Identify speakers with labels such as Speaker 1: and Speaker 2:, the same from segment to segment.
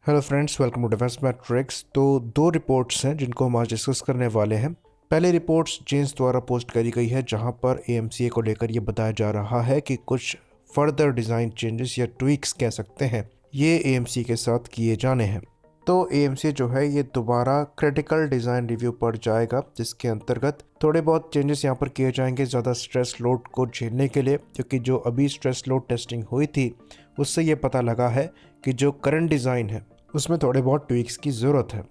Speaker 1: Hello friends, welcome to defence matrix. तो दो reports हैं जिनको हम आज डिस्कस करने वाले हैं। पहले रिपोर्ट्स जेन्स द्वारा पोस्ट करी गई है, जहां पर एएमसीए को लेकर ये बताया जा रहा है कि कुछ फर्दर डिज़ाइन चेंजेस या ट्वीक्स कह सकते हैं ये एएमसी के साथ किए जाने हैं। तो एएमसी जो है ये दोबारा क्रिटिकल डिज़ाइन रिव्यू पर जाएगा, जिसके अंतर्गत थोड़े बहुत चेंजेस यहाँ पर किए जाएंगे ज़्यादा स्ट्रेस लोड को झेलने के लिए, क्योंकि जो अभी स्ट्रेस लोड टेस्टिंग हुई थी उससे ये पता लगा है कि जो करंट डिज़ाइन है उसमें थोड़े बहुत ट्वीक्स की ज़रूरत है।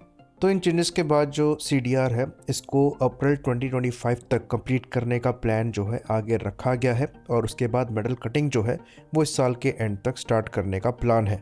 Speaker 1: तो इन चेंजेस के बाद जो CDR है इसको अप्रैल 2025 तक कंप्लीट करने का प्लान जो है आगे रखा गया है, और उसके बाद मेटल कटिंग जो है वो इस साल के एंड तक स्टार्ट करने का प्लान है।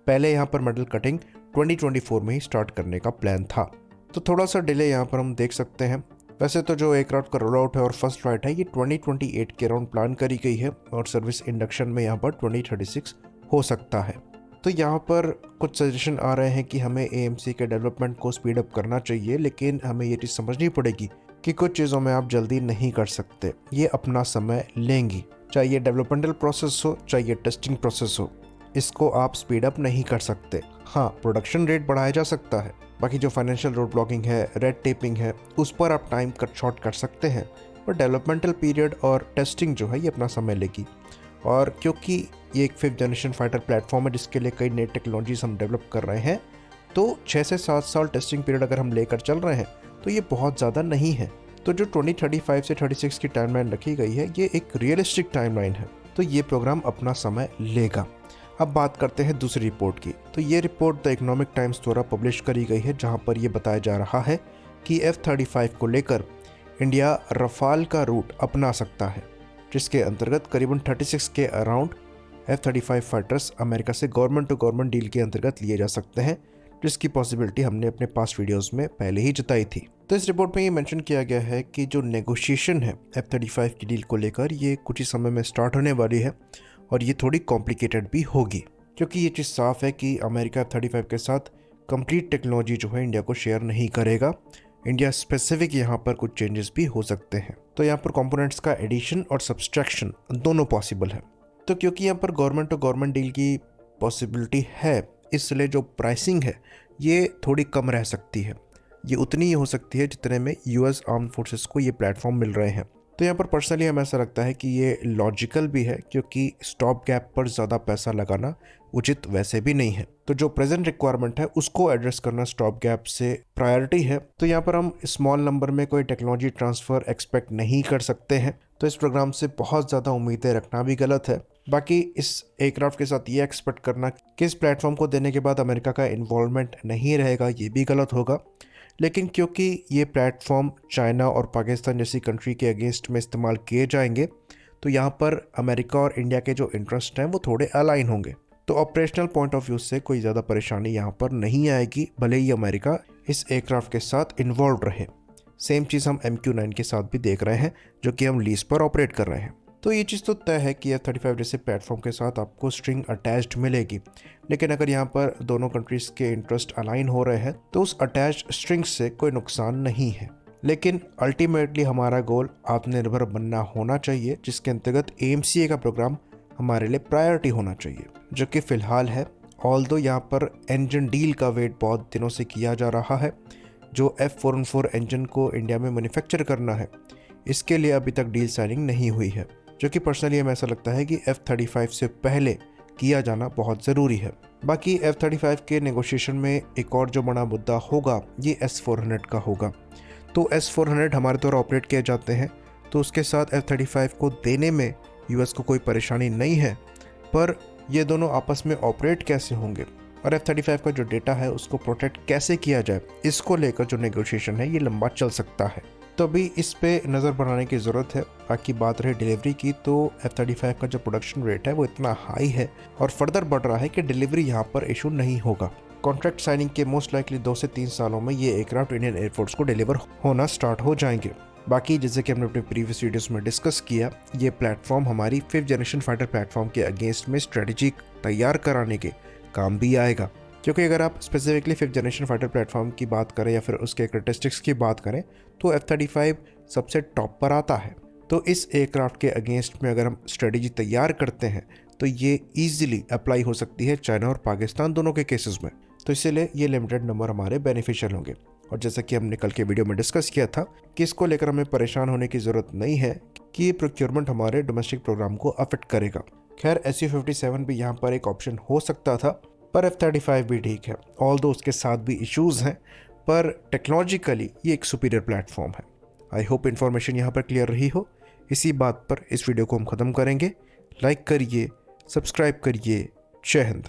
Speaker 1: पहले यहाँ पर मेटल कटिंग 2024 में ही स्टार्ट करने का प्लान था, तो थोड़ा सा डिले यहाँ पर हम देख सकते हैं। वैसे तो जो एयरक्राफ्ट का रोल आउट है और फर्स्ट फ्लाइट है ये 2028 के अराउंड प्लान करी गई है, और सर्विस इंडक्शन में यहाँ पर 2036 हो सकता है। तो यहाँ पर कुछ सजेशन आ रहे हैं कि हमें एएमसी के डेवलपमेंट को स्पीड अप करना चाहिए, लेकिन हमें ये चीज़ समझनी पड़ेगी कि कुछ चीज़ों में आप जल्दी नहीं कर सकते, ये अपना समय लेंगी। चाहे ये डेवलपमेंटल प्रोसेस हो चाहे ये टेस्टिंग प्रोसेस हो, इसको आप स्पीड अप नहीं कर सकते। हाँ, प्रोडक्शन रेट बढ़ाया जा सकता है, बाकी जो फाइनेंशियल रोड ब्लॉकिंग है, रेड टेपिंग है, उस पर आप टाइम कट शॉर्ट कर सकते हैं, पर डेवलपमेंटल पीरियड और टेस्टिंग जो है ये अपना समय लेगी। और क्योंकि ये एक 5th जनरेशन फाइटर प्लेटफॉर्म है जिसके लिए कई नई टेक्नोलॉजीज हम डेवलप कर रहे हैं, तो 6 से 7 साल टेस्टिंग पीरियड अगर हम लेकर चल रहे हैं तो ये बहुत ज़्यादा नहीं है। तो जो 2035 से 36 की टाइमलाइन रखी गई है ये एक रियलिस्टिक टाइमलाइन है, तो ये प्रोग्राम अपना समय लेगा। अब बात करते हैं दूसरी रिपोर्ट की। तो ये रिपोर्ट द इकोनॉमिक टाइम्स द्वारा पब्लिश करी गई है, जहाँ पर यह बताया जा रहा है कि F-35 को लेकर इंडिया रफाल का रूट अपना सकता है, जिसके अंतर्गत करीबन 36 के अराउंड F-35 फाइटर्स अमेरिका से गवर्नमेंट टू गवर्नमेंट डील के अंतर्गत लिए जा सकते हैं, जिसकी पॉसिबिलिटी हमने अपने पास्ट वीडियोस में पहले ही जताई थी। तो इस रिपोर्ट में ये मेंशन किया गया है कि जो नेगोशिएशन है F-35 की डील को लेकर ये कुछ ही समय में स्टार्ट होने वाली है, और ये थोड़ी कॉम्प्लिकेटेड भी होगी, क्योंकि ये चीज़ साफ है कि अमेरिका F-35 के साथ कंप्लीट टेक्नोलॉजी जो है इंडिया को शेयर नहीं करेगा। इंडिया स्पेसिफिक यहाँ पर कुछ चेंजेस भी हो सकते हैं। तो यहाँ पर कंपोनेंट्स का एडिशन और सब्सट्रैक्शन दोनों पॉसिबल है। तो क्योंकि यहाँ पर गवर्नमेंट टू गवर्नमेंट डील की पॉसिबिलिटी है, इसलिए जो प्राइसिंग है ये थोड़ी कम रह सकती है। ये उतनी ही हो सकती है जितने में US आर्म फोर्सेस को ये प्लेटफॉर्म मिल रहे हैं। तो यहाँ पर पर्सनली हमें ऐसा लगता है कि ये लॉजिकल भी है, क्योंकि स्टॉप गैप पर ज़्यादा पैसा लगाना उचित वैसे भी नहीं है। तो जो प्रेजेंट रिक्वायरमेंट है उसको एड्रेस करना स्टॉप गैप से प्रायोरिटी है। तो यहाँ पर हम स्मॉल नंबर में कोई टेक्नोलॉजी ट्रांसफ़र एक्सपेक्ट नहीं कर सकते हैं, तो इस प्रोग्राम से बहुत ज़्यादा उम्मीदें रखना भी गलत है। बाकी इस एयरक्राफ्ट के साथ ये एक्सपेक्ट करना कि इस प्लेटफॉर्म को देने के बाद अमेरिका का इन्वॉल्वमेंट नहीं रहेगा, ये भी गलत होगा। लेकिन क्योंकि ये प्लेटफॉर्म चाइना और पाकिस्तान जैसी कंट्री के अगेंस्ट में इस्तेमाल किए जाएंगे, तो यहाँ पर अमेरिका और इंडिया के जो इंटरेस्ट हैं वो थोड़े अलाइन होंगे। तो ऑपरेशनल पॉइंट ऑफ व्यू से कोई ज़्यादा परेशानी यहाँ पर नहीं आएगी, भले ही अमेरिका इस एयरक्राफ्ट के साथ इन्वॉल्व रहे। सेम चीज़ हम MQ-9 के साथ भी देख रहे हैं, जो कि हम लीज पर ऑपरेट कर रहे हैं। तो ये चीज़ तो तय है कि F-35 जैसे प्लेटफॉर्म के साथ आपको स्ट्रिंग अटैच्ड मिलेगी, लेकिन अगर यहाँ पर दोनों कंट्रीज़ के इंटरेस्ट अलाइन हो रहे हैं तो उस अटैच्ड स्ट्रिंग से कोई नुकसान नहीं है। लेकिन अल्टीमेटली हमारा गोल आत्मनिर्भर बनना होना चाहिए, जिसके अंतर्गत AMCA का प्रोग्राम हमारे लिए प्रायोरिटी होना चाहिए, जो कि फ़िलहाल है। ऑल्दो यहाँ पर इंजन डील का वेट बहुत दिनों से किया जा रहा है। जो F414 इंजन को इंडिया में मैन्युफैक्चर करना है, इसके लिए अभी तक डील साइनिंग नहीं हुई है, जो कि पर्सनली हमें ऐसा लगता है कि F-35 से पहले किया जाना बहुत ज़रूरी है। बाकी F-35 के नेगोशिएशन में एक और जो बड़ा मुद्दा होगा ये S-400 का होगा। तो S-400 हमारे द्वारा ऑपरेट किए जाते हैं, तो उसके साथ F-35 को देने में US को कोई परेशानी नहीं है, पर ये दोनों आपस में ऑपरेट कैसे होंगे और F-35 का जो डेटा है उसको प्रोटेक्ट कैसे किया जाए, इसको लेकर जो नेगोशिएशन है ये लंबा चल सकता है। तो अभी इस पे नज़र बढ़ाने की ज़रूरत है। बाकी बात रहे डिलीवरी की, तो F-35 का जो प्रोडक्शन रेट है वो इतना हाई है और फर्दर बढ़ रहा है कि डिलीवरी यहाँ पर इशू नहीं होगा। कॉन्ट्रैक्ट साइनिंग के मोस्ट लाइकली 2 से 3 सालों में ये एयरक्राफ्ट इंडियन एयरफोर्स को डिलीवर होना स्टार्ट हो जाएंगे। बाकी जैसे कि हमने अपने प्रीवियस वीडियोस में डिस्कस किया, ये प्लेटफॉर्म हमारी 5th जनरेशन फाइटर प्लेटफॉर्म के अगेंस्ट में स्ट्रेटजी तैयार कराने के काम भी आएगा। क्योंकि अगर आप specifically 5th generation fighter platform की बात करें या फिर उसके कैरेक्टरिस्टिक्स की बात करें, तो F-35 सबसे टॉप पर आता है। तो इस एयरक्राफ्ट के अगेंस्ट में अगर हम स्ट्रेटजी तैयार करते हैं तो ये ईजिली अप्लाई हो सकती है चाइना और पाकिस्तान दोनों के केसेस में। तो इसीलिए ये लिमिटेड नंबर हमारे बेनिफिशियल होंगे। और जैसा कि हमने कल के वीडियो में डिस्कस किया था कि इसको लेकर हमें परेशान होने की ज़रूरत नहीं है कि ये प्रोक्योरमेंट हमारे डोमेस्टिक प्रोग्राम को अफेक्ट करेगा। खैर SU-57 भी यहाँ पर एक ऑप्शन हो सकता था, पर F-35 भी ठीक है, ऑल्दो उसके साथ भी इश्यूज़ हैं, पर टेक्नोलॉजिकली ये एक सुपीरियर प्लेटफॉर्म है। आई होप इन्फॉर्मेशन यहाँ पर क्लियर रही हो। इसी बात पर इस वीडियो को हम ख़त्म करेंगे। लाइक करिए, सब्सक्राइब करिए। जय हिंद।